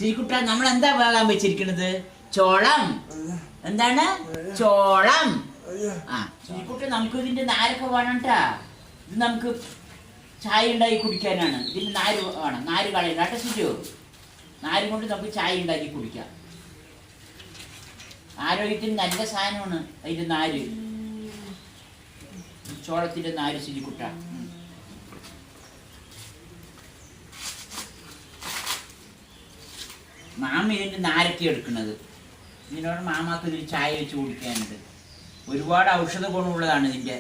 ശ്രീകുട്ട നമ്മൾ എന്താ വേകാൻ വെച്ചിരിക്കുന്നത്? ചോളം. എന്താണ്? ചോളം. ആ ശ്രീകുട്ട, നമുക്ക് ഇതിന്റെ നാരൊക്കെ വേണംട്ടാ. ഇത് നമുക്ക് ചായ ഉണ്ടാക്കി കുടിക്കാനാണ്. ഇതിന്റെ നാര് വേണം. നാര് കളയണ്ട കേട്ടോ ശിജു. നാര് കൊണ്ട് നമുക്ക് ചായ ഉണ്ടാക്കി കുടിക്കാം. ആരോഗ്യത്തിന് നല്ല സാധനമാണ് അതിന്റെ നാര്. ചോളത്തിന്റെ നാര് ശിജുക്കുട്ട. മാമ ഇതിന്റെ നാരൊക്കെ എടുക്കുന്നത്. ഇതിനോട് മാമാക്ക് ഇതിൽ ചായ വെച്ച് കുടിക്കാനുണ്ട്. ഒരുപാട് ഔഷധ ഗുണമുള്ളതാണ് ഇതിന്റെ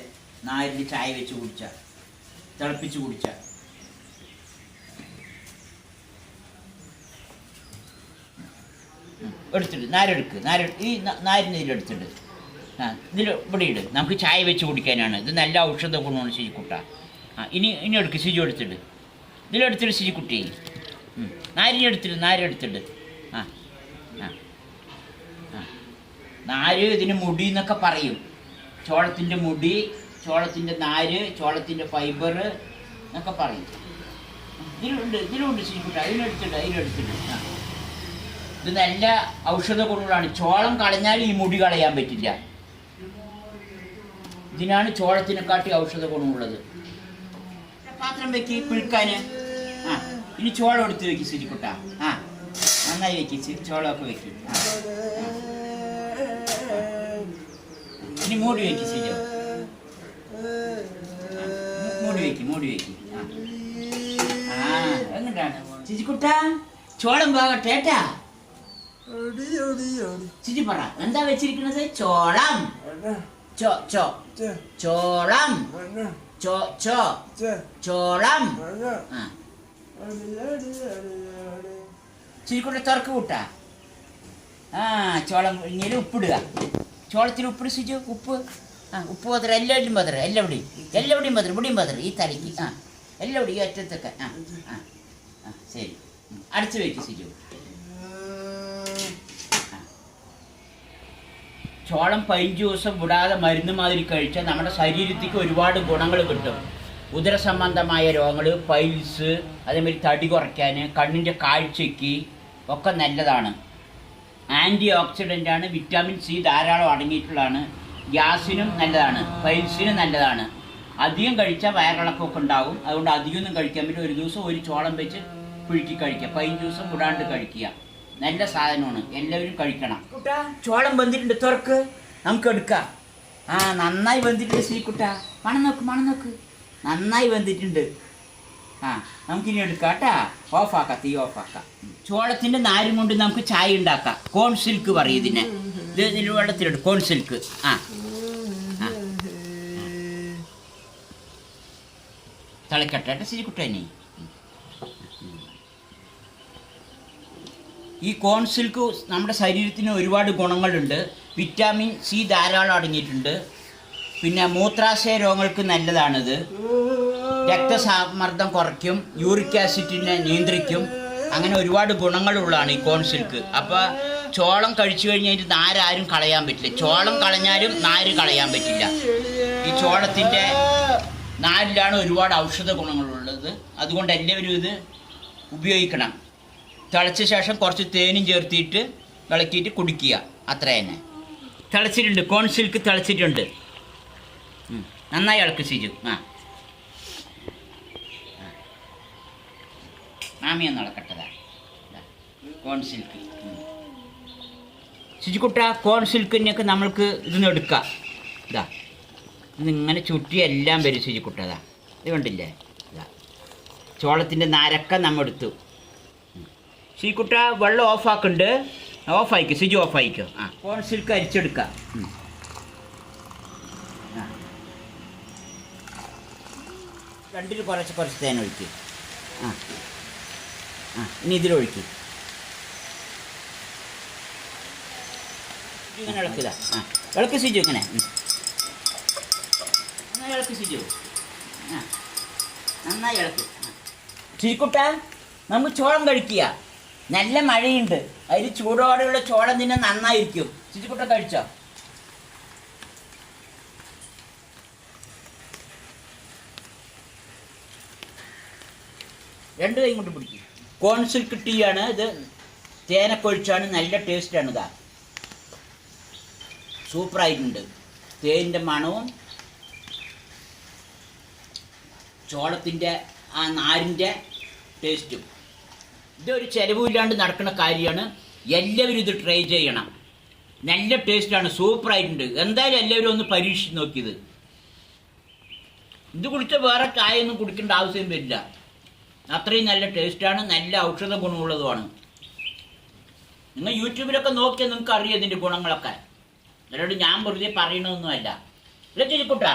നാരിന്റെ ചായ വെച്ച് കുടിച്ച, തിളപ്പിച്ച് കുടിച്ച. എടുത്തിട്ട് നാരെടുക്ക്. ഈ നാരിന് ഇതിലെടുത്തിട്ട് ഇതിൽ ഇവിടെ ഇട്. നമുക്ക് ചായ വെച്ച് കുടിക്കാനാണ്. ഇത് നല്ല ഔഷധ ഗുണമാണ് ശിജിക്കുട്ട. ഇനി എടുക്ക്. ശിജു എടുത്തിട്ട് ഇതിലെടുത്തിട്ട് ശിജിക്കുട്ടി. നാരെടുത്തിട്ട് നാര് ഇതിന് മുടി എന്നൊക്കെ പറയും. ചോളത്തിൻ്റെ മുടി, ചോളത്തിൻ്റെ നാര്, ചോളത്തിൻ്റെ ഫൈബർ എന്നൊക്കെ പറയും. ഇതിലുണ്ട് ശരിക്കുട്ട. അതിലെടുത്തിട്ട് ഇത് നല്ല ഔഷധ ഗുണങ്ങളാണ്. ചോളം കളഞ്ഞാൽ ഈ മുടി കളയാൻ പറ്റില്ല. ഇതിനാണ് ചോളത്തിനെക്കാട്ടി ഔഷധ ഗുണമുള്ളത്. പാത്രം വെക്ക് പിഴുക്കാന്. ഇനി ചോളം എടുത്ത് വെക്ക് ശരിക്കുട്ട. നന്നായി വെക്ക്. ചോളമൊക്കെ വെക്ക്. ഇനി മൂടി വെക്ക് ശരിയോ. മൂടി വെക്ക്. എങ്ങനെയാണ് ചിജിക്കുട്ട? ചോളം പോകട്ടെ ട്ടാ. ചിജി പറ, എന്താ വെച്ചിരിക്കുന്നത്? ചോളം. ചോളം. ചോളം. ചിരിക്കുട്ട തുറക്ക് കൂട്ടാ. ചോളം ഇങ്ങനെ ഉപ്പിടുക. ചോളത്തിന് ഉപ്പിട് ശിജു. ഉപ്പ് പതറ. എല്ലാവരും പതറ. എല്ലാവിടെയും പതറ. ഇവിടെയും പതറ. ഈ തലയ്ക്ക് എല്ലാവിടെയും ഈ അറ്റത്തൊക്കെ. ശരി, അടച്ചു വെക്ക് ശിജു. ചോളം 15 ദിവസം വിടാതെ മരുന്ന് മാതിരി കഴിച്ചാൽ നമ്മുടെ ശരീരത്തേക്ക് ഒരുപാട് ഗുണങ്ങൾ കിട്ടും. ഉദര സംബന്ധമായ രോഗങ്ങൾ, പൈൽസ്, അതേമാതിരി തടി കുറയ്ക്കാൻ, കണ്ണിൻ്റെ കാഴ്ചയ്ക്ക് ഒക്കെ നല്ലതാണ്. ആൻറ്റി ഓക്സിഡൻ്റാണ്. വിറ്റാമിൻ സി ധാരാളം അടങ്ങിയിട്ടുള്ളതാണ്. ഗ്യാസിനും നല്ലതാണ്, പൈൽസിനും നല്ലതാണ്. അധികം കഴിച്ചാൽ വയറിളക്കമൊക്കെ ഉണ്ടാകും. അതുകൊണ്ട് അധികമൊന്നും കഴിക്കാൻ പറ്റും. ഒരു ദിവസം ഒരു ചോളം വെച്ച് പുഴുക്കി കഴിക്കുക. 15 ദിവസം വിടാണ്ട് കഴിക്കുക. നല്ല സാധനമാണ്, എല്ലാവരും കഴിക്കണം. കുട്ടാ, ചോളം വെന്തിട്ടുണ്ട്. തുറക്ക്, നമുക്ക് എടുക്കാം. നന്നായി വെന്തിട്ടുണ്ട് ശ്രീകുട്ട. മണം നോക്ക്. നന്നായി വെന്തിട്ടുണ്ട്. നമുക്കിനി എടുക്കാം കേട്ടാ. ഓഫാക്കാം, തീ ഓഫാക്കാം. ചോളത്തിൻ്റെ നാരും കൊണ്ട് നമുക്ക് ചായ ഉണ്ടാക്കാം. കോൺ സിൽക്ക് പറയും ഇതിനെ. ഇത് വെള്ളത്തിലിട്ട് കോൺ സിൽക്ക്. തിളക്കട്ടെ ശ്രീകുട്ടനെ. ഈ കോൺ സിൽക്ക് നമ്മുടെ ശരീരത്തിന് ഒരുപാട് ഗുണങ്ങളുണ്ട്. വിറ്റാമിൻ സി ധാരാളം അടങ്ങിയിട്ടുണ്ട്. പിന്നെ മൂത്രാശയ രോഗങ്ങൾക്ക് നല്ലതാണിത്. രക്തസമ്മർദ്ദം കുറയ്ക്കും, യൂറിക് ആസിഡിനെ നിയന്ത്രിക്കും. അങ്ങനെ ഒരുപാട് ഗുണങ്ങളുള്ളതാണ് ഈ കോൺ സിൽക്ക്. അപ്പോൾ ചോളം കഴിച്ചു കഴിഞ്ഞാൽ അതിൻ്റെ നാരാരും കളയാൻ പറ്റില്ല. ചോളം കളഞ്ഞാലും നാര് കളയാൻ പറ്റില്ല. ഈ ചോളത്തിൻ്റെ നാരിലാണ് ഒരുപാട് ഔഷധ ഗുണങ്ങളുള്ളത്. അതുകൊണ്ട് എല്ലാവരും ഇത് ഉപയോഗിക്കണം. തിളച്ച ശേഷം കുറച്ച് തേനും ചേർത്തിട്ട് ഇളക്കിയിട്ട് കുടിക്കുക. അത്ര തന്നെ. തിളച്ചിട്ടുണ്ട്, കോൺ സിൽക്ക് തിളച്ചിട്ടുണ്ട്. നന്നായി ഇളക്ക് ശിജു. മാമിയൊന്ന് ഇളക്കട്ടതാ. കോൺ സിൽക്ക് ശിജുക്കുട്ട. കോൺ സിൽക്കിനൊക്കെ നമ്മൾക്ക് ഇതൊന്ന് എടുക്കാം. ഇതിങ്ങനെ ചുറ്റി എല്ലാം വരും ശിജുക്കുട്ടതാ. ഇത് കണ്ടില്ലേ? ചോളത്തിൻ്റെ നാരക്ക നമ്മൾ എടുത്തു. ശിജുക്കുട്ട വെള്ളം ഓഫാക്കുന്നുണ്ട്. ഓഫായിക്കോ ശിജു, ഓഫായിക്കോ. കോൺ സിൽക്ക് അരിച്ചെടുക്കാം. രണ്ടിൽ കുറച്ച് തേൻ ഒഴിക്കും. ഇനി ഇതിലൊഴിക്കും. ഇങ്ങനെ ഇളക്കുക. ഇളക്ക് ശിജു. ഇങ്ങനെ ഇളക്ക് ശിജു. നന്നായി ഇളക്ക്. ശിജുക്കുട്ട, നമുക്ക് ചോളം കഴിക്കുക. നല്ല മഴയുണ്ട്. അതിൽ ചൂടോടെയുള്ള ചോളം തിന്നെ നന്നായിരിക്കും. ശിജുക്കുട്ട കഴിച്ചോ? രണ്ട് കൈ കൊണ്ട് പിടിക്കും. കോൺ സിൽക്ക് ടീ ആണ് ഇത്. തേനൊക്കെ ഒഴിച്ചാണ് നല്ല ടേസ്റ്റാണ്. ഇതാ സൂപ്പറായിട്ടുണ്ട്. തേനിൻ്റെ മണവും ചോളത്തിൻ്റെ ആ നാരിൻ്റെ ടേസ്റ്റും. ഇതൊരു ചിലവില്ലാണ്ട് നടക്കുന്ന കാര്യമാണ്. എല്ലാവരും ഇത് ട്രൈ ചെയ്യണം. നല്ല ടേസ്റ്റാണ്, സൂപ്പറായിട്ടുണ്ട്. എന്തായാലും എല്ലാവരും ഒന്ന് പരീക്ഷിച്ച് നോക്കിയത്. ഇത് കുടിച്ച വേറെ ചായ ഒന്നും കുടിക്കേണ്ട ആവശ്യം വരില്ല. അത്രയും നല്ല ടേസ്റ്റാണ്, നല്ല ഔഷധ ഗുണമുള്ളതുമാണ്. നിങ്ങൾ യൂട്യൂബിലൊക്കെ നോക്കിയാൽ നിങ്ങൾക്ക് അറിയാം ഇതിൻ്റെ ഗുണങ്ങളൊക്കെ. അതിനോട് ഞാൻ വെറുതെ പറയണമൊന്നുമല്ല. ഇല്ല ചിരിക്കൂട്ടാ.